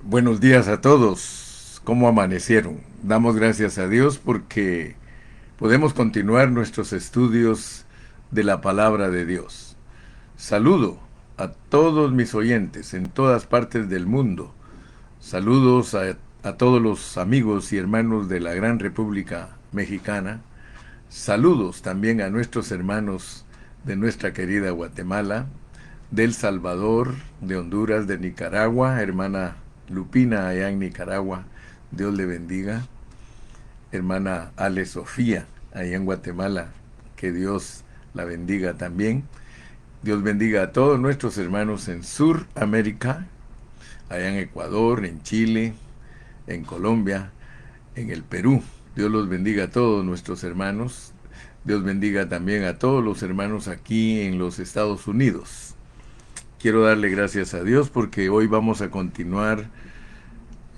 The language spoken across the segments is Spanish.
Buenos días a todos. ¿Cómo amanecieron? Damos gracias a Dios porque podemos continuar nuestros estudios de la palabra de Dios. Saludo a todos mis oyentes en todas partes del mundo. Saludos a todos los amigos y hermanos de la gran República Mexicana. Saludos también a nuestros hermanos de nuestra querida Guatemala, de El Salvador, de Honduras, de Nicaragua, hermana Lupina allá en Nicaragua, Dios le bendiga. Hermana Ale Sofía allá en Guatemala, que Dios la bendiga también. Dios bendiga a todos nuestros hermanos en Suramérica, allá en Ecuador, en Chile, en Colombia, en el Perú. Dios los bendiga a todos nuestros hermanos. Dios bendiga también a todos los hermanos aquí en los Estados Unidos. Quiero darle gracias a Dios porque hoy vamos a continuar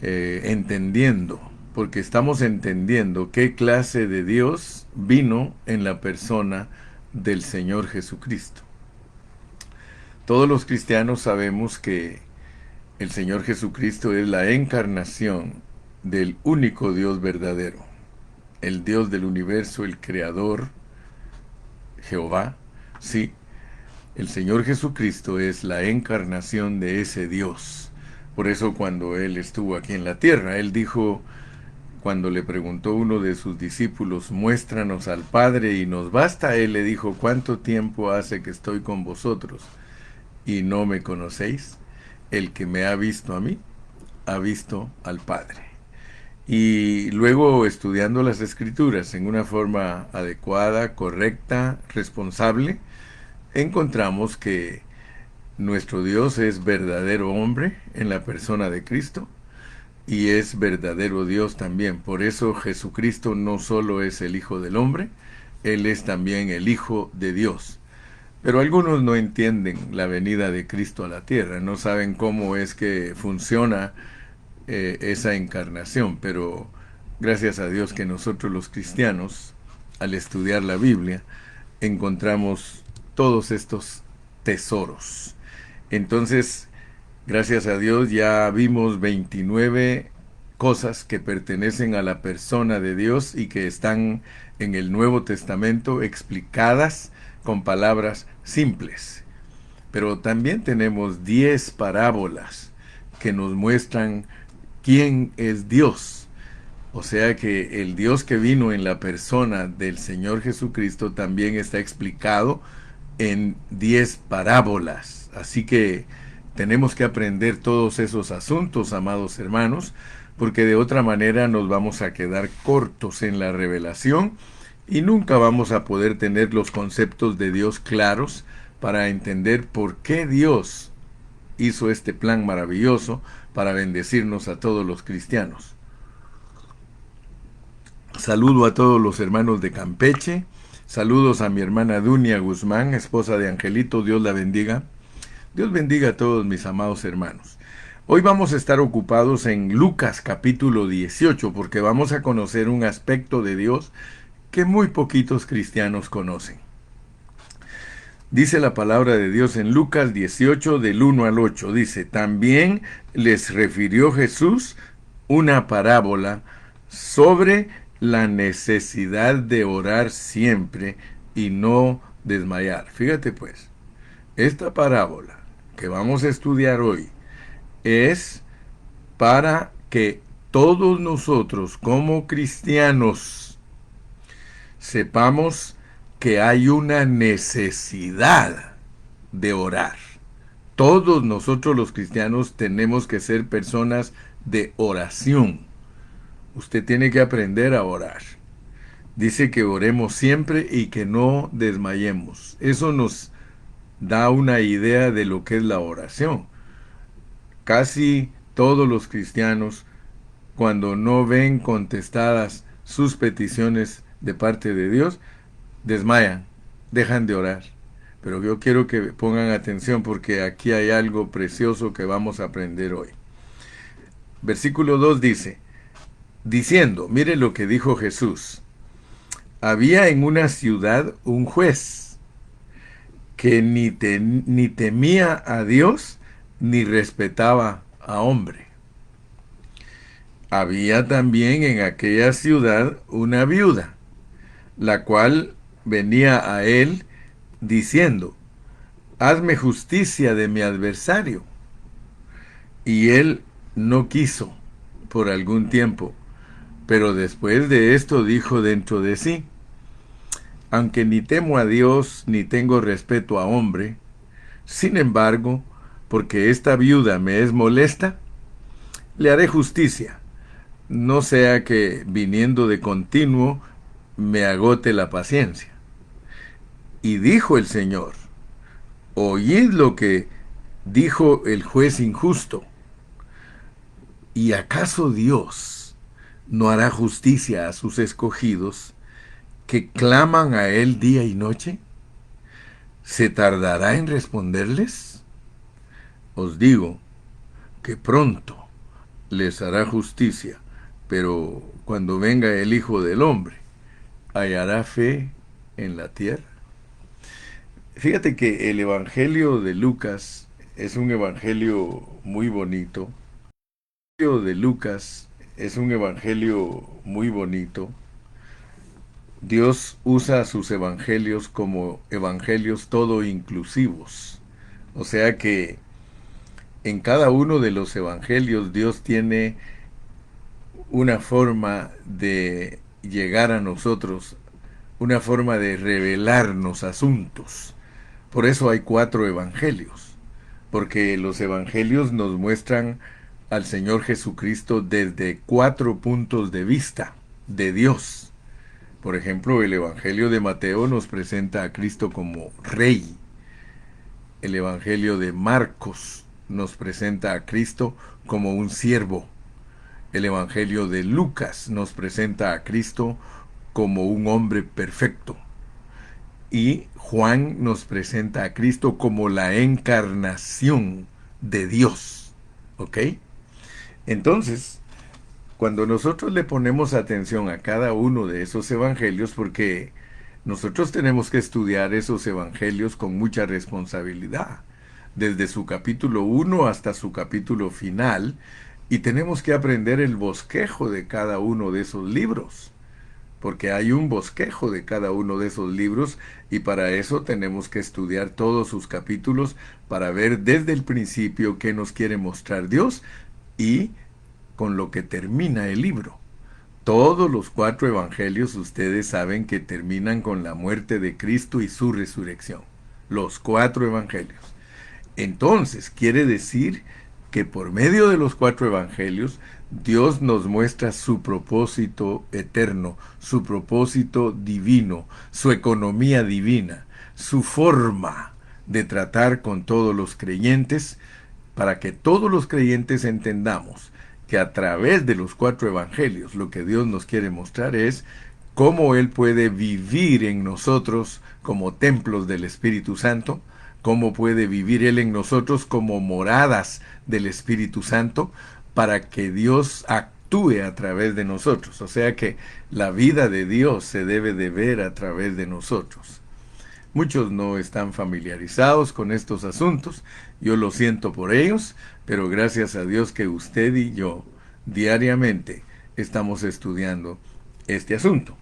entendiendo, porque estamos entendiendo qué clase de Dios vino en la persona del Señor Jesucristo. Todos los cristianos sabemos que el Señor Jesucristo es la encarnación del único Dios verdadero, el Dios del universo, el Creador, Jehová. Sí, el Señor Jesucristo es la encarnación de ese Dios. Por eso cuando Él estuvo aquí en la tierra, Él dijo, cuando le preguntó uno de sus discípulos, muéstranos al Padre y nos basta, Él le dijo, ¿cuánto tiempo hace que estoy con vosotros y no me conocéis? El que me ha visto a mí, ha visto al Padre. Y luego estudiando las Escrituras en una forma adecuada, correcta, responsable, encontramos que nuestro Dios es verdadero hombre en la persona de Cristo y es verdadero Dios también. Por eso Jesucristo no solo es el Hijo del Hombre, Él es también el Hijo de Dios. Pero algunos no entienden la venida de Cristo a la tierra, no saben cómo es que funciona esa encarnación, pero gracias a Dios que nosotros los cristianos, al estudiar la Biblia, encontramos todos estos tesoros. Entonces, gracias a Dios ya vimos 29 cosas que pertenecen a la persona de Dios y que están en el Nuevo Testamento explicadas con palabras simples. Pero también tenemos 10 parábolas que nos muestran quién es Dios. O sea que el Dios que vino en la persona del Señor Jesucristo también está explicado en 10 parábolas. Así que tenemos que aprender todos esos asuntos, amados hermanos, porque de otra manera nos vamos a quedar cortos en la revelación y nunca vamos a poder tener los conceptos de Dios claros para entender por qué Dios hizo este plan maravilloso para bendecirnos a todos los cristianos. Saludo a todos los hermanos de Campeche. Saludos a mi hermana Dunia Guzmán, esposa de Angelito. Dios la bendiga. Dios bendiga a todos mis amados hermanos. Hoy vamos a estar ocupados en Lucas capítulo 18 porque vamos a conocer un aspecto de Dios que muy poquitos cristianos conocen. Dice la palabra de Dios en Lucas 18 del 1 al 8. Dice, también les refirió Jesús una parábola sobre la necesidad de orar siempre y no desmayar. Fíjate pues, esta parábola que vamos a estudiar hoy es para que todos nosotros como cristianos sepamos que hay una necesidad de orar. Todos nosotros los cristianos tenemos que ser personas de oración. Usted tiene que aprender a orar. Dice que oremos siempre y que no desmayemos. Eso nos da una idea de lo que es la oración. Casi todos los cristianos, cuando no ven contestadas sus peticiones de parte de Dios, desmayan, dejan de orar. Pero yo quiero que pongan atención porque aquí hay algo precioso que vamos a aprender hoy. Versículo 2 dice, diciendo, mire lo que dijo Jesús, había en una ciudad un juez que ni temía a Dios ni respetaba a hombre. Había también en aquella ciudad una viuda, la cual venía a él diciendo, hazme justicia de mi adversario. Y él no quiso por algún tiempo, pero después de esto dijo dentro de sí, aunque ni temo a Dios ni tengo respeto a hombre, sin embargo, porque esta viuda me es molesta, le haré justicia, no sea que viniendo de continuo me agote la paciencia. Y dijo el Señor, oíd lo que dijo el juez injusto. ¿Y acaso Dios no hará justicia a sus escogidos que claman a Él día y noche? ¿Se tardará en responderles? Os digo que pronto les hará justicia, pero cuando venga el Hijo del Hombre, ¿hallará fe en la tierra? Fíjate que el Evangelio de Lucas es un evangelio muy bonito. El Evangelio de Lucas es un evangelio muy bonito. Dios usa sus evangelios como evangelios todo inclusivos. O sea que en cada uno de los evangelios Dios tiene una forma de llegar a nosotros, una forma de revelarnos asuntos. Por eso hay 4 evangelios, porque los evangelios nos muestran al Señor Jesucristo desde 4 puntos de vista de Dios. Por ejemplo, el Evangelio de Mateo nos presenta a Cristo como Rey. El Evangelio de Marcos nos presenta a Cristo como un siervo. El Evangelio de Lucas nos presenta a Cristo como un hombre perfecto. Y Juan nos presenta a Cristo como la encarnación de Dios. ¿Ok? Entonces, cuando nosotros le ponemos atención a cada uno de esos evangelios, porque nosotros tenemos que estudiar esos evangelios con mucha responsabilidad, desde su capítulo 1 hasta su capítulo final, y tenemos que aprender el bosquejo de cada uno de esos libros, porque hay un bosquejo de cada uno de esos libros, y para eso tenemos que estudiar todos sus capítulos para ver desde el principio qué nos quiere mostrar Dios y con lo que termina el libro. Todos los 4 evangelios ustedes saben que terminan con la muerte de Cristo y su resurrección. Los 4 evangelios. Entonces, quiere decir que por medio de los 4 evangelios, Dios nos muestra su propósito eterno, su propósito divino, su economía divina, su forma de tratar con todos los creyentes, para que todos los creyentes entendamos que a través de los 4 evangelios lo que Dios nos quiere mostrar es cómo Él puede vivir en nosotros como templos del Espíritu Santo, cómo puede vivir Él en nosotros como moradas del Espíritu Santo, para que Dios actúe a través de nosotros. O sea que la vida de Dios se debe de ver a través de nosotros. Muchos no están familiarizados con estos asuntos, yo lo siento por ellos, pero gracias a Dios que usted y yo diariamente estamos estudiando este asunto.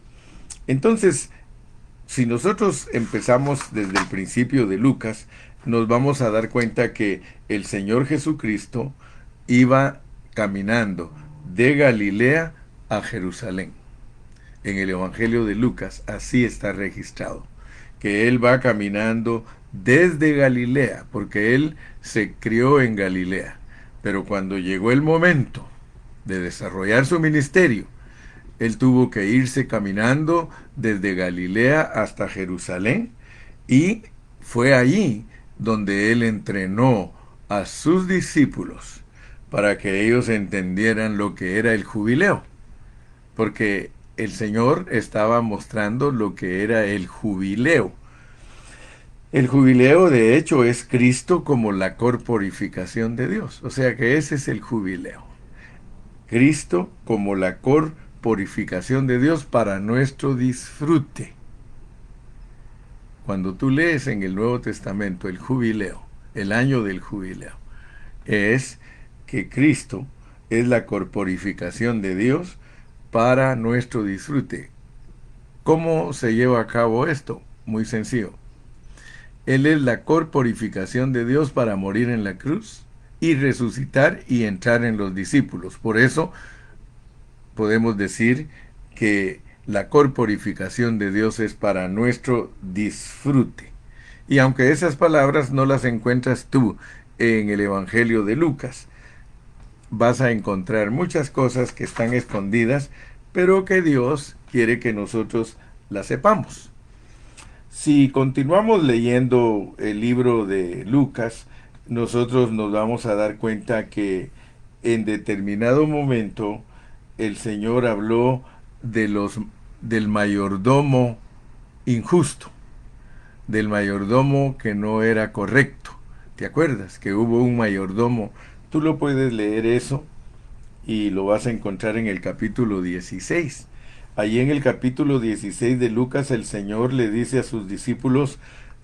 Entonces, si nosotros empezamos desde el principio de Lucas, nos vamos a dar cuenta que el Señor Jesucristo iba caminando de Galilea a Jerusalén. En el Evangelio de Lucas así está registrado, que Él va caminando desde Galilea, porque Él se crió en Galilea. Pero cuando llegó el momento de desarrollar su ministerio, Él tuvo que irse caminando desde Galilea hasta Jerusalén, y fue allí donde Él entrenó a sus discípulos para que ellos entendieran lo que era el jubileo, porque el Señor estaba mostrando lo que era el jubileo. El jubileo, de hecho, es Cristo como la corporificación de Dios. O sea que ese es el jubileo. Cristo como la corporificación de Dios para nuestro disfrute. Cuando tú lees en el Nuevo Testamento el jubileo, el año del jubileo, es que Cristo es la corporificación de Dios para nuestro disfrute. ¿Cómo se lleva a cabo esto? Muy sencillo. Él es la corporificación de Dios para morir en la cruz y resucitar y entrar en los discípulos. Por eso podemos decir que la corporificación de Dios es para nuestro disfrute. Y aunque esas palabras no las encuentras tú en el Evangelio de Lucas, vas a encontrar muchas cosas que están escondidas, pero que Dios quiere que nosotros las sepamos. Si continuamos leyendo el libro de Lucas, nosotros nos vamos a dar cuenta que en determinado momento el Señor habló del mayordomo injusto, del mayordomo que no era correcto. ¿Te acuerdas que hubo un mayordomo? Tú lo puedes leer eso y lo vas a encontrar en el capítulo 16. Allí en el capítulo 16 de Lucas el Señor le dice a sus discípulos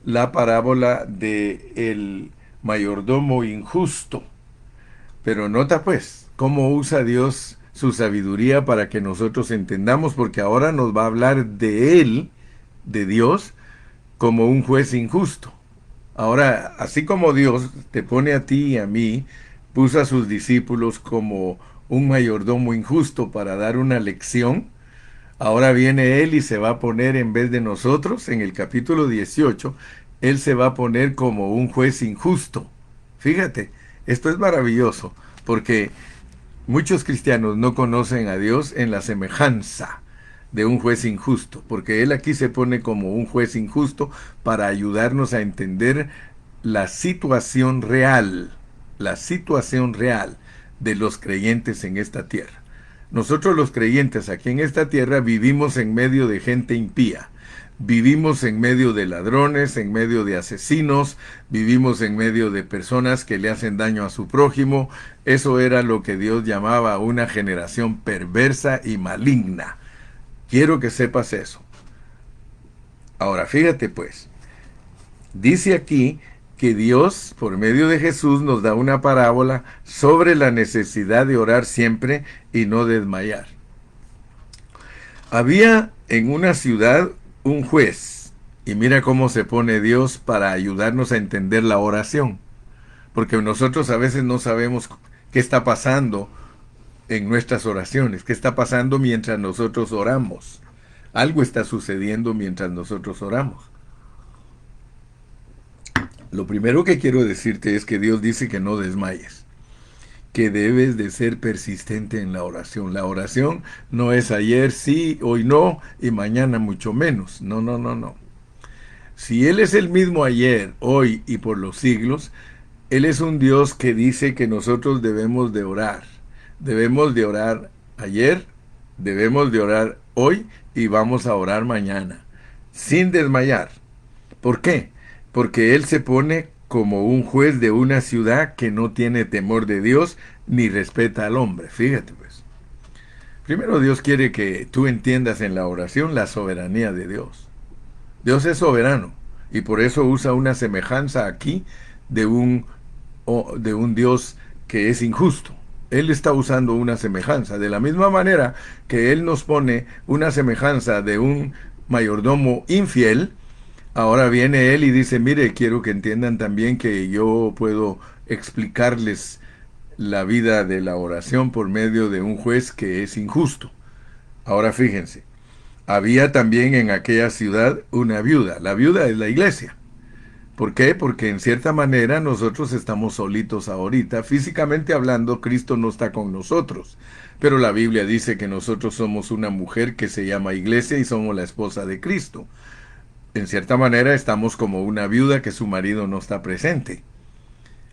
la parábola de el mayordomo injusto. Pero nota pues cómo usa Dios su sabiduría para que nosotros entendamos, porque ahora nos va a hablar de Él, de Dios, como un juez injusto. Ahora, así como Dios te pone a ti y a mí, puso a sus discípulos como un mayordomo injusto para dar una lección, ahora viene Él y se va a poner en vez de nosotros, en el capítulo 18, Él se va a poner como un juez injusto. Fíjate, esto es maravilloso, porque muchos cristianos no conocen a Dios en la semejanza de un juez injusto, porque Él aquí se pone como un juez injusto para ayudarnos a entender la situación real de los creyentes en esta tierra. Nosotros los creyentes aquí en esta tierra vivimos en medio de gente impía. Vivimos en medio de ladrones, en medio de asesinos, vivimos en medio de personas que le hacen daño a su prójimo. Eso era lo que Dios llamaba una generación perversa y maligna. Quiero que sepas eso. Ahora, fíjate pues, dice aquí que Dios, por medio de Jesús, nos da una parábola sobre la necesidad de orar siempre y no desmayar. Había en una ciudad un juez, y mira cómo se pone Dios para ayudarnos a entender la oración, porque nosotros a veces no sabemos qué está pasando en nuestras oraciones, qué está pasando mientras nosotros oramos. Algo está sucediendo mientras nosotros oramos. Lo primero que quiero decirte es que Dios dice que no desmayes, que debes de ser persistente en la oración. La oración no es ayer sí, hoy no y mañana mucho menos. No, no, no, no. Si Él es el mismo ayer, hoy y por los siglos, Él es un Dios que dice que nosotros debemos de orar. Debemos de orar ayer, debemos de orar hoy y vamos a orar mañana, sin desmayar. ¿Por qué? Porque Él se pone como un juez de una ciudad que no tiene temor de Dios ni respeta al hombre. Fíjate pues. Primero Dios quiere que tú entiendas en la oración la soberanía de Dios. Dios es soberano y por eso usa una semejanza aquí de un Dios que es injusto. Él está usando una semejanza. De la misma manera que Él nos pone una semejanza de un mayordomo infiel, ahora viene Él y dice, mire, quiero que entiendan también que yo puedo explicarles la vida de la oración por medio de un juez que es injusto. Ahora fíjense, había también en aquella ciudad una viuda. La viuda es la iglesia. ¿Por qué? Porque en cierta manera nosotros estamos solitos ahorita. Físicamente hablando, Cristo no está con nosotros. Pero la Biblia dice que nosotros somos una mujer que se llama iglesia y somos la esposa de Cristo. En cierta manera estamos como una viuda que su marido no está presente.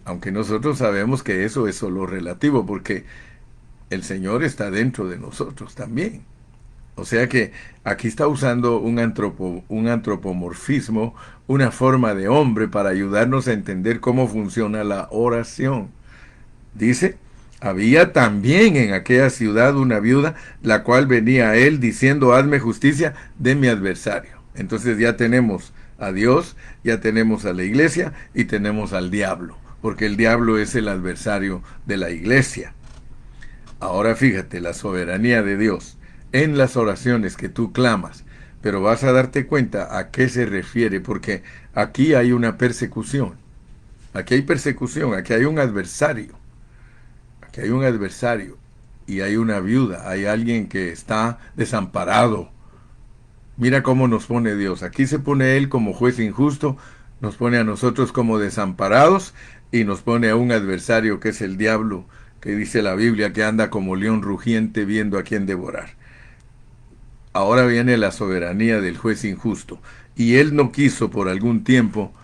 Aunque nosotros sabemos que eso es solo relativo, porque el Señor está dentro de nosotros también. O sea que aquí está usando un antropomorfismo, una forma de hombre para ayudarnos a entender cómo funciona la oración. Dice, había también en aquella ciudad una viuda, la cual venía a él diciendo, hazme justicia de mi adversario. Entonces ya tenemos a Dios, ya tenemos a la iglesia y tenemos al diablo, porque el diablo es el adversario de la iglesia. Ahora fíjate, la soberanía de Dios en las oraciones que tú clamas, pero vas a darte cuenta a qué se refiere, porque aquí hay una persecución, aquí hay persecución, aquí hay un adversario, aquí hay un adversario y hay una viuda, hay alguien que está desamparado. Mira cómo nos pone Dios. Aquí se pone Él como juez injusto, nos pone a nosotros como desamparados y nos pone a un adversario que es el diablo, que dice la Biblia que anda como león rugiente viendo a quién devorar. Ahora viene la soberanía del juez injusto. Y Él no quiso por algún tiempo,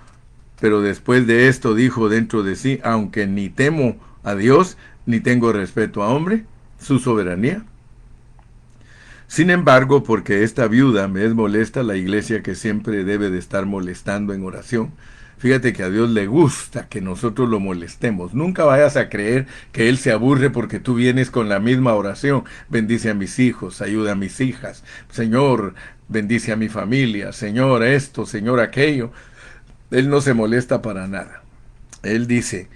pero después de esto dijo dentro de sí, aunque ni temo a Dios, ni tengo respeto a hombre, su soberanía. Sin embargo, porque esta viuda me es molesta, la iglesia que siempre debe de estar molestando en oración, fíjate que a Dios le gusta que nosotros lo molestemos. Nunca vayas a creer que Él se aburre porque tú vienes con la misma oración. Bendice a mis hijos, ayuda a mis hijas. Señor, bendice a mi familia. Señor, esto, Señor, aquello. Él no se molesta para nada. Él dice,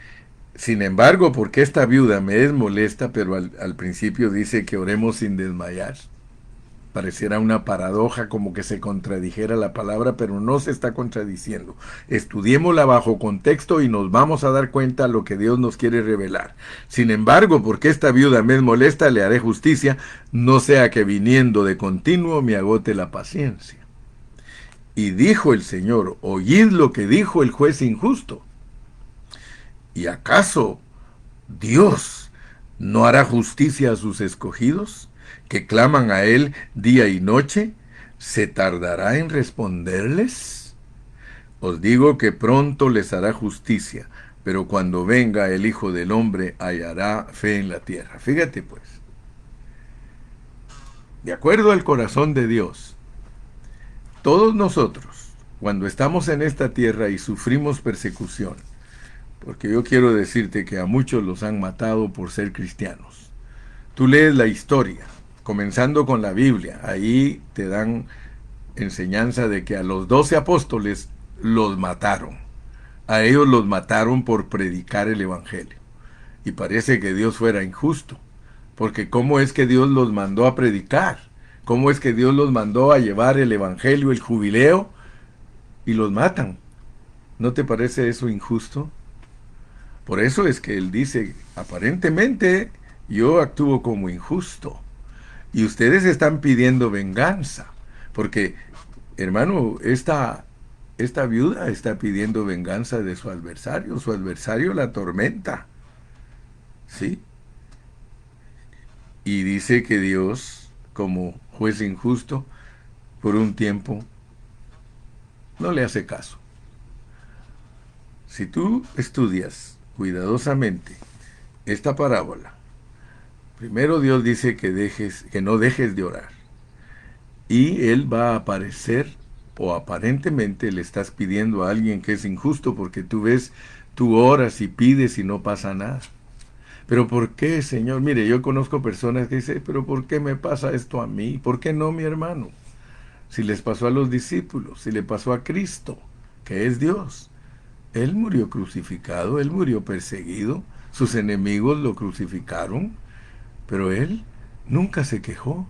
sin embargo, porque esta viuda me es molesta, pero al principio dice que oremos sin desmayar. Pareciera una paradoja, como que se contradijera la palabra, pero no se está contradiciendo. Estudiémosla bajo contexto y nos vamos a dar cuenta de lo que Dios nos quiere revelar. Sin embargo, porque esta viuda me es molesta, le haré justicia, no sea que viniendo de continuo me agote la paciencia. Y dijo el Señor, oíd lo que dijo el juez injusto. ¿Y acaso Dios no hará justicia a sus escogidos, que claman a Él día y noche? ¿Se tardará en responderles? Os digo que pronto les hará justicia, pero cuando venga el Hijo del Hombre hallará fe en la tierra. Fíjate pues, de acuerdo al corazón de Dios, todos nosotros, cuando estamos en esta tierra y sufrimos persecución, porque yo quiero decirte que a muchos los han matado por ser cristianos. Tú lees la historia, comenzando con la Biblia, ahí te dan enseñanza de que a los 12 apóstoles los mataron. A ellos los mataron por predicar el Evangelio. Y parece que Dios fuera injusto, porque ¿cómo es que Dios los mandó a predicar? ¿Cómo es que Dios los mandó a llevar el Evangelio, el jubileo, y los matan? ¿No te parece eso injusto? Por eso es que él dice, aparentemente yo actúo como injusto. Y ustedes están pidiendo venganza. Porque, hermano, esta viuda está pidiendo venganza de su adversario. Su adversario la atormenta. ¿Sí? Y dice que Dios, como juez injusto, por un tiempo, no le hace caso. Si tú estudias cuidadosamente esta parábola, primero Dios dice que no dejes de orar. Y Él va a aparecer, o aparentemente le estás pidiendo a alguien que es injusto, porque tú ves, tú oras y pides y no pasa nada. Pero ¿por qué, Señor? Mire, yo conozco personas que dicen, pero ¿por qué me pasa esto a mí? ¿Por qué no mi hermano? Si les pasó a los discípulos, si le pasó a Cristo, que es Dios. Él murió crucificado, Él murió perseguido, sus enemigos lo crucificaron, pero Él nunca se quejó.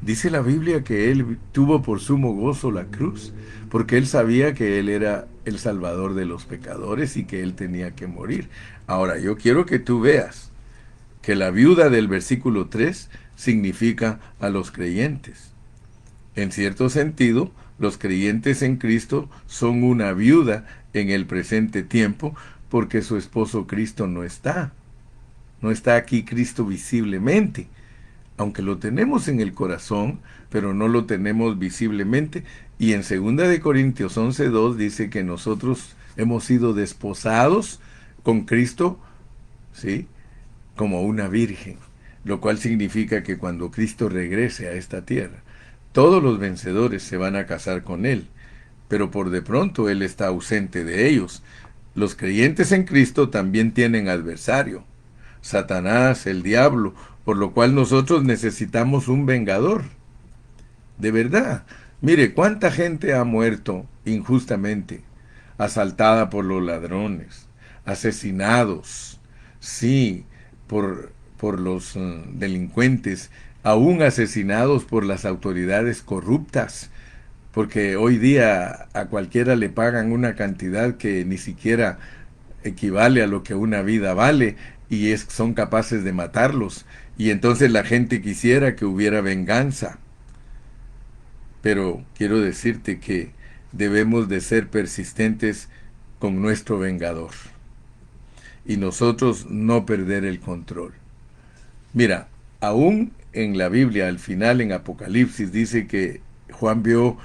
Dice la Biblia que Él tuvo por sumo gozo la cruz, porque Él sabía que Él era el Salvador de los pecadores y que Él tenía que morir. Ahora, yo quiero que tú veas que la viuda del versículo 3 significa a los creyentes. En cierto sentido, los creyentes en Cristo son una viuda en el presente tiempo porque su esposo Cristo no está. No está aquí Cristo visiblemente. Aunque lo tenemos en el corazón, pero no lo tenemos visiblemente. Y en 2 de Corintios 11:2 dice que nosotros hemos sido desposados con Cristo, ¿sí?, como una virgen, lo cual significa que cuando Cristo regrese a esta tierra, todos los vencedores se van a casar con Él, pero por de pronto Él está ausente de ellos. Los creyentes en Cristo también tienen adversario, Satanás, el diablo, por lo cual nosotros necesitamos un vengador. De verdad, mire, cuánta gente ha muerto injustamente, asaltada por los ladrones, asesinados, sí, por los delincuentes, aún asesinados por las autoridades corruptas, porque hoy día a cualquiera le pagan una cantidad que ni siquiera equivale a lo que una vida vale, y son capaces de matarlos. Y entonces la gente quisiera que hubiera venganza. Pero quiero decirte que debemos de ser persistentes con nuestro vengador y nosotros no perder el control. Mira, aún en la Biblia, al final en Apocalipsis, dice que Juan vio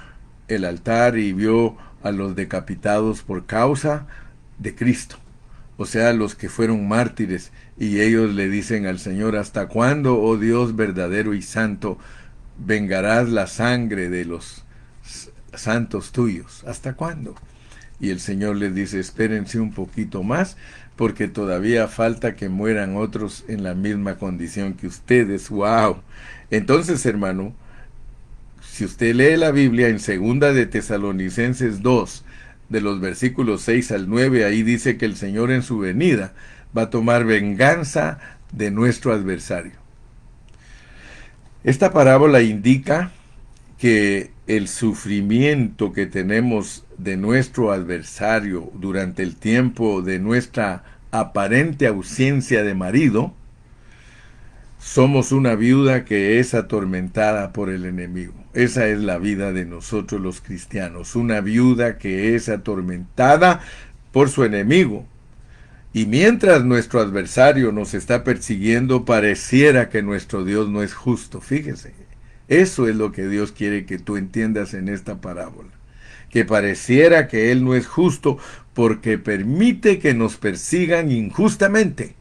el altar y vio a los decapitados por causa de Cristo, o sea, los que fueron mártires, y ellos le dicen al Señor: ¿hasta cuándo, oh Dios verdadero y santo, vengarás la sangre de los santos tuyos? ¿Hasta cuándo? Y el Señor les dice: espérense un poquito más, porque todavía falta que mueran otros en la misma condición que ustedes. ¡Wow! Entonces, hermano, si usted lee la Biblia en 2 de Tesalonicenses 2, de los versículos 6 al 9, ahí dice que el Señor en su venida va a tomar venganza de nuestro adversario. Esta parábola indica que el sufrimiento que tenemos de nuestro adversario durante el tiempo de nuestra aparente ausencia de marido, somos una viuda que es atormentada por el enemigo. Esa es la vida de nosotros los cristianos, una viuda que es atormentada por su enemigo. Y mientras nuestro adversario nos está persiguiendo, pareciera que nuestro Dios no es justo. Fíjese, eso es lo que Dios quiere que tú entiendas en esta parábola. Que pareciera que Él no es justo porque permite que nos persigan injustamente.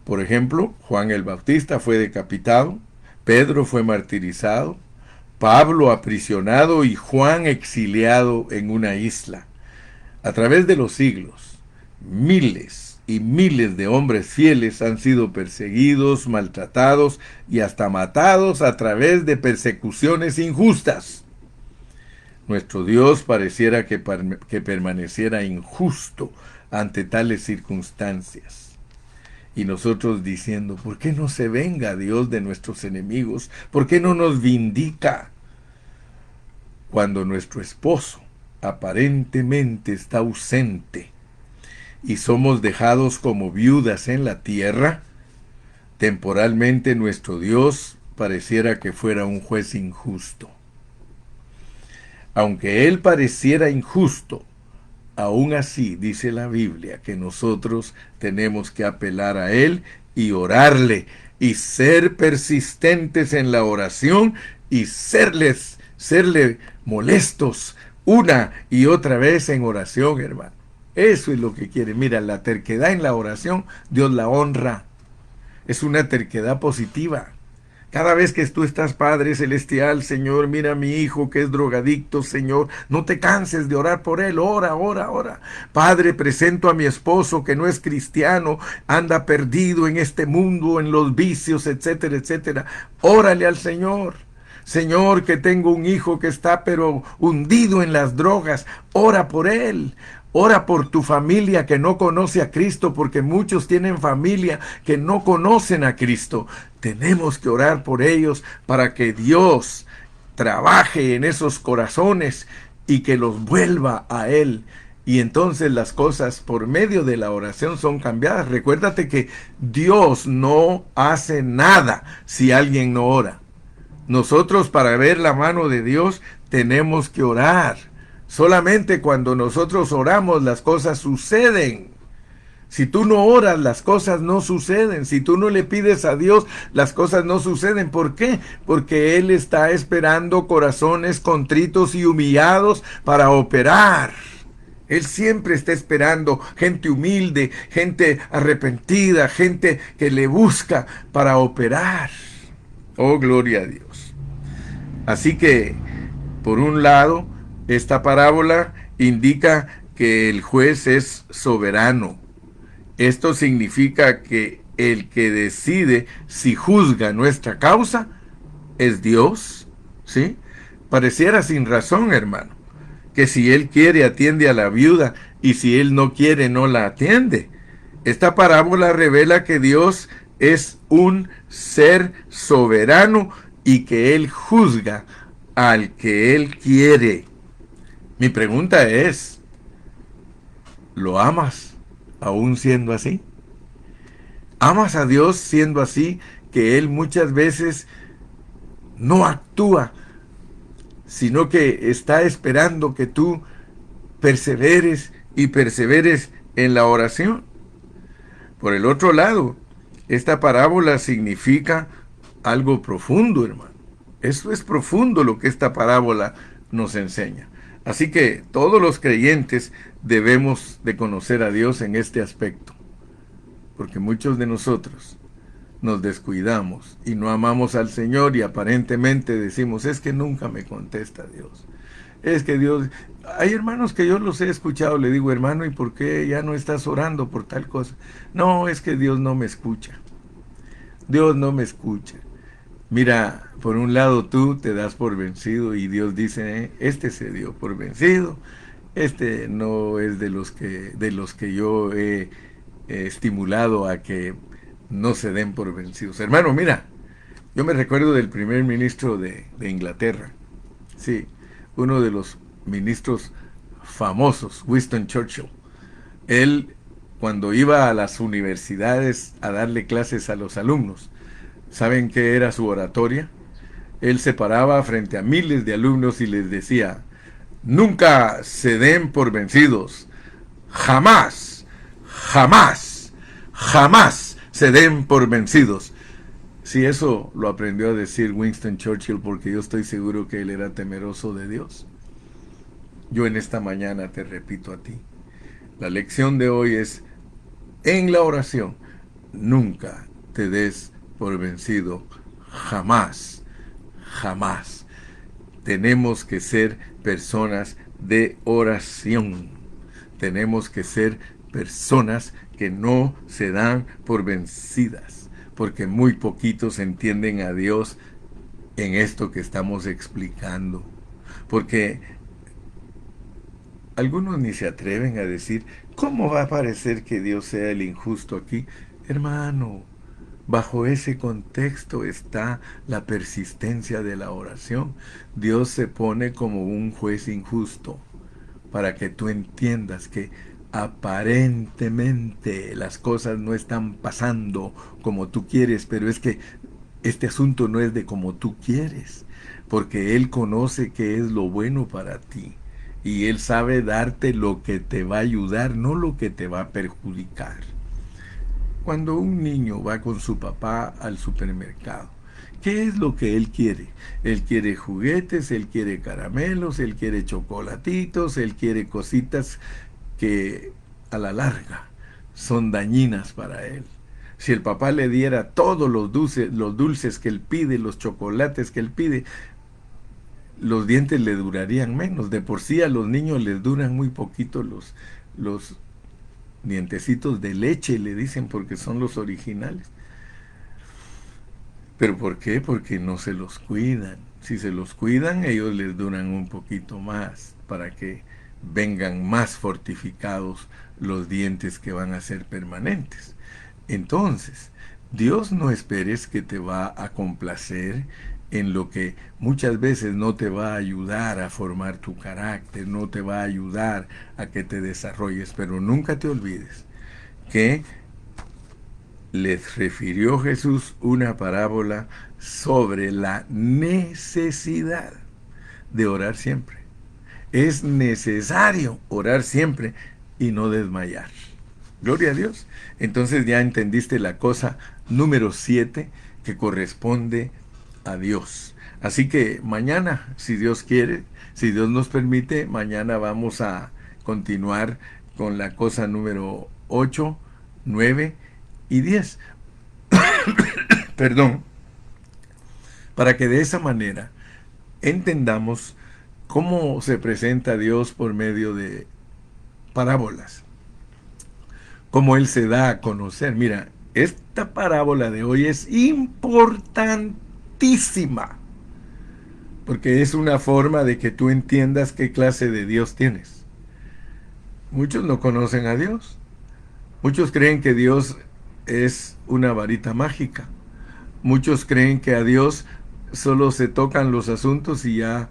Por ejemplo, Juan el Bautista fue decapitado, Pedro fue martirizado, Pablo aprisionado y Juan exiliado en una isla. A través de los siglos, miles y miles de hombres fieles han sido perseguidos, maltratados y hasta matados a través de persecuciones injustas. Nuestro Dios pareciera que permaneciera injusto ante tales circunstancias. Y nosotros diciendo: ¿por qué no se venga Dios de nuestros enemigos? ¿Por qué no nos vindica? Cuando nuestro esposo aparentemente está ausente y somos dejados como viudas en la tierra, temporalmente nuestro Dios pareciera que fuera un juez injusto. Aunque Él pareciera injusto, aún así dice la Biblia que nosotros tenemos que apelar a Él y orarle y ser persistentes en la oración y serle molestos una y otra vez en oración, hermano. Eso es lo que quiere. Mira, la terquedad en la oración, Dios la honra. Es una terquedad positiva. Cada vez que tú estás, Padre Celestial, Señor, mira a mi hijo que es drogadicto, Señor, no te canses de orar por él, ora, ora, ora. Padre, presento a mi esposo que no es cristiano, anda perdido en este mundo, en los vicios, etcétera, etcétera. Órale al Señor. Señor, que tengo un hijo que está pero hundido en las drogas, ora por él. Ora por tu familia que no conoce a Cristo, porque muchos tienen familia que no conocen a Cristo. Tenemos que orar por ellos para que Dios trabaje en esos corazones y que los vuelva a Él. Y entonces las cosas por medio de la oración son cambiadas. Recuérdate que Dios no hace nada si alguien no ora. Nosotros, para ver la mano de Dios, tenemos que orar. Solamente cuando nosotros oramos las cosas suceden. Si tú no oras, las cosas no suceden. Si tú no le pides a Dios, las cosas no suceden. ¿Por qué? Porque Él está esperando corazones contritos y humillados para operar. Él siempre está esperando gente humilde, gente arrepentida, gente que le busca para operar. Oh, gloria a Dios. Así que, por un lado, esta parábola indica que el juez es soberano. Esto significa que el que decide si juzga nuestra causa es Dios, ¿sí? Pareciera sin razón, hermano, que si Él quiere atiende a la viuda y si Él no quiere no la atiende. Esta parábola revela que Dios es un ser soberano y que Él juzga al que Él quiere. Mi pregunta es, ¿lo amas aún siendo así? ¿Amas a Dios siendo así, que Él muchas veces no actúa, sino que está esperando que tú perseveres y perseveres en la oración? Por el otro lado, esta parábola significa algo profundo, hermano. Eso es profundo lo que esta parábola nos enseña. Así que todos los creyentes debemos de conocer a Dios en este aspecto, porque muchos de nosotros nos descuidamos y no amamos al Señor y aparentemente decimos, es que nunca me contesta Dios. Es que Dios... Hay hermanos que yo los he escuchado, le digo, hermano, ¿y por qué ya no estás orando por tal cosa? No, es que Dios no me escucha. Dios no me escucha. Mira, por un lado tú te das por vencido y Dios dice, este se dio por vencido, este no es de los que yo he estimulado a que no se den por vencidos. Hermano, mira, yo me recuerdo del primer ministro de Inglaterra, sí, uno de los ministros famosos, Winston Churchill. Él, cuando iba a las universidades a darle clases a los alumnos, ¿saben qué era su oratoria? Él se paraba frente a miles de alumnos y les decía, nunca se den por vencidos, jamás, jamás, jamás se den por vencidos. Si eso lo aprendió a decir Winston Churchill, porque yo estoy seguro que él era temeroso de Dios. Yo en esta mañana te repito a ti, la lección de hoy es, en la oración, nunca te des por vencido, jamás, jamás. Tenemos que ser personas de oración. Tenemos que ser personas que no se dan por vencidas, porque muy poquitos entienden a Dios en esto que estamos explicando. Porque algunos ni se atreven a decir, ¿cómo va a parecer que Dios sea el injusto aquí? Hermano, bajo ese contexto está la persistencia de la oración. Dios se pone como un juez injusto para que tú entiendas que aparentemente las cosas no están pasando como tú quieres, pero es que este asunto no es de como tú quieres, porque Él conoce qué es lo bueno para ti. Y Él sabe darte lo que te va a ayudar, no lo que te va a perjudicar. Cuando un niño va con su papá al supermercado, ¿qué es lo que él quiere? Él quiere juguetes, él quiere caramelos, él quiere chocolatitos, él quiere cositas que a la larga son dañinas para él. Si el papá le diera todos los dulces que él pide, los chocolates que él pide, los dientes le durarían menos. De por sí a los niños les duran muy poquito los dientecitos de leche, le dicen, porque son los originales. ¿Pero por qué? Porque no se los cuidan. Si se los cuidan, ellos les duran un poquito más para que vengan más fortificados los dientes que van a ser permanentes. Entonces, Dios no esperes que te va a complacer en lo que muchas veces no te va a ayudar a formar tu carácter, no te va a ayudar a que te desarrolles, pero nunca te olvides que les refirió Jesús una parábola sobre la necesidad de orar siempre. Es necesario orar siempre y no desmayar. Gloria a Dios. Entonces ya entendiste la cosa número 7 que corresponde a Dios. Así que mañana, si Dios quiere, si Dios nos permite, mañana vamos a continuar con la cosa número 8, 9 y 10. Perdón. Para que de esa manera entendamos cómo se presenta Dios por medio de parábolas. Cómo Él se da a conocer. Mira, esta parábola de hoy es importantísima, porque es una forma de que tú entiendas qué clase de Dios tienes. Muchos no conocen a Dios, Muchos creen que Dios es una varita mágica. Muchos creen que a Dios solo se tocan los asuntos y ya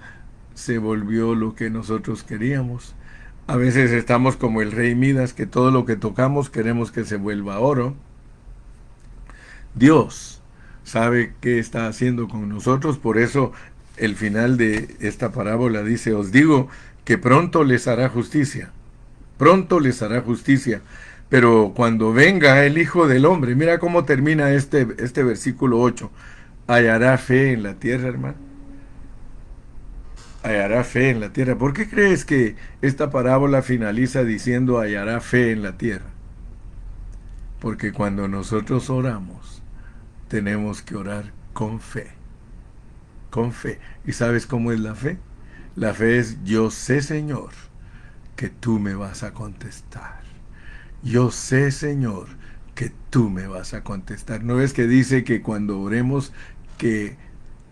se volvió lo que nosotros queríamos. A veces estamos como el rey Midas, que todo lo que tocamos queremos que se vuelva oro. Dios sabe qué está haciendo con nosotros, por eso el final de esta parábola dice, os digo que pronto les hará justicia, pronto les hará justicia, pero cuando venga el Hijo del Hombre, mira cómo termina este versículo 8, hallará fe en la tierra, hermano, hallará fe en la tierra. ¿Por qué crees que esta parábola finaliza diciendo hallará fe en la tierra? Porque cuando nosotros oramos, tenemos que orar con fe, con fe. ¿Y sabes cómo es la fe? La fe es, yo sé, Señor, que tú me vas a contestar. Yo sé, Señor, que tú me vas a contestar. ¿No ves que dice que cuando oremos, que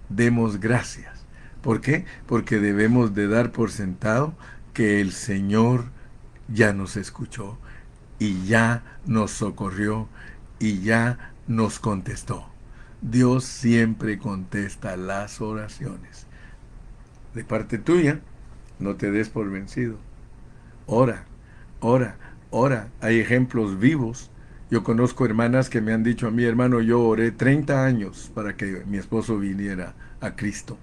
demos gracias? ¿Por qué? Porque debemos de dar por sentado que el Señor ya nos escuchó y ya nos socorrió y ya nos contestó. Dios siempre contesta las oraciones. De parte tuya, no te des por vencido. Ora, ora, ora. Hay ejemplos vivos. Yo conozco hermanas que me han dicho a mí, hermano, yo oré 30 años para que mi esposo viniera a Cristo.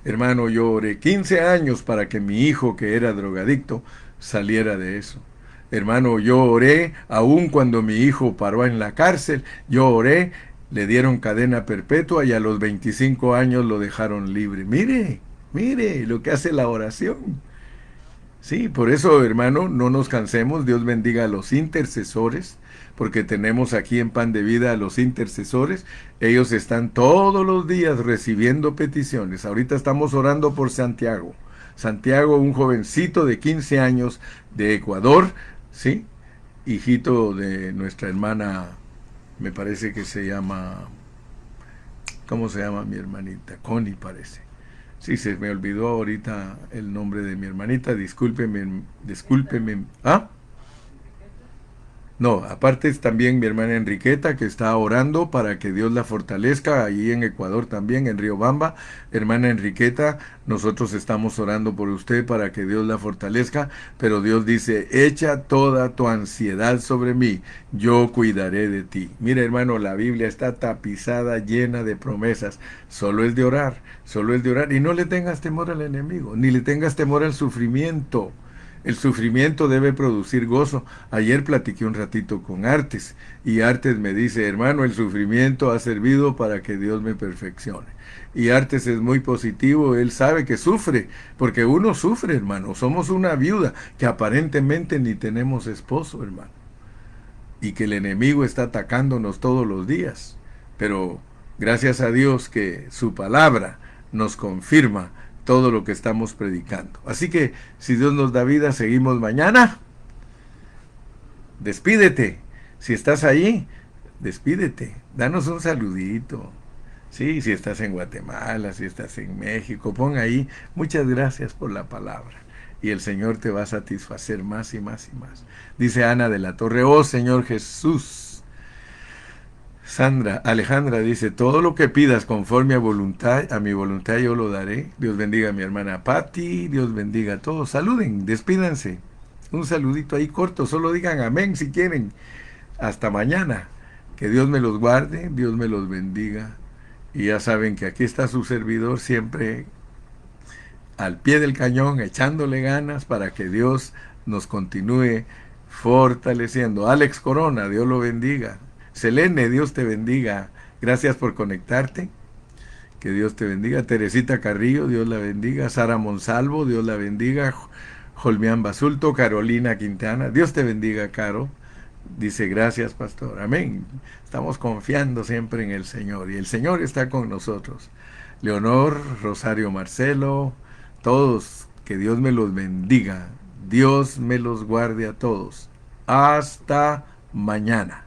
Hermano, yo oré 15 años para que mi hijo, que era drogadicto, saliera de eso. Hermano, yo oré aún cuando mi hijo paró en la cárcel. Yo oré, le dieron cadena perpetua y a los 25 años lo dejaron libre. Mire, mire lo que hace la oración. Sí, por eso, hermano, no nos cansemos. Dios bendiga a los intercesores, porque tenemos aquí en Pan de Vida a los intercesores. Ellos están todos los días recibiendo peticiones. Ahorita estamos orando por Santiago. Santiago, un jovencito de 15 años de Ecuador, ¿sí? Hijito de nuestra hermana, me parece que se llama, ¿cómo se llama mi hermanita? Connie parece. Sí, se me olvidó ahorita el nombre de mi hermanita, discúlpeme, discúlpeme. ¿Ah? No, aparte es también mi hermana Enriqueta que está orando para que Dios la fortalezca, allí en Ecuador también, en Riobamba. Hermana Enriqueta, nosotros estamos orando por usted para que Dios la fortalezca, pero Dios dice, echa toda tu ansiedad sobre mí, yo cuidaré de ti. Mira, hermano, la Biblia está tapizada, llena de promesas, solo es de orar, solo es de orar, y no le tengas temor al enemigo, ni le tengas temor al sufrimiento. El sufrimiento debe producir gozo. Ayer platiqué un ratito con Artes y Artes me dice, hermano, el sufrimiento ha servido para que Dios me perfeccione. Y Artes es muy positivo, él sabe que sufre, porque uno sufre, hermano. Somos una viuda que aparentemente ni tenemos esposo, hermano. Y que el enemigo está atacándonos todos los días. Pero gracias a Dios que su palabra nos confirma todo lo que estamos predicando. Así que, si Dios nos da vida, seguimos mañana. Despídete. Si estás ahí, despídete. Danos un saludito. Sí, si estás en Guatemala, si estás en México, pon ahí, muchas gracias por la palabra. Y el Señor te va a satisfacer más y más y más. Dice Ana de la Torre, oh Señor Jesús. Sandra, Alejandra dice, todo lo que pidas conforme a mi voluntad yo lo daré. Dios bendiga a mi hermana Patti, Dios bendiga a todos. Saluden, despídanse. Un saludito ahí corto, solo digan amén si quieren. Hasta mañana. Que Dios me los guarde, Dios me los bendiga. Y ya saben que aquí está su servidor siempre al pie del cañón, echándole ganas para que Dios nos continúe fortaleciendo. Alex Corona, Dios lo bendiga. Selene, Dios te bendiga. Gracias por conectarte. Que Dios te bendiga. Teresita Carrillo, Dios la bendiga. Sara Monsalvo, Dios la bendiga. Jolmián Basulto, Carolina Quintana, Dios te bendiga, Caro. Dice, gracias, pastor. Amén. Estamos confiando siempre en el Señor y el Señor está con nosotros. Leonor, Rosario Marcelo, todos, que Dios me los bendiga. Dios me los guarde a todos. Hasta mañana.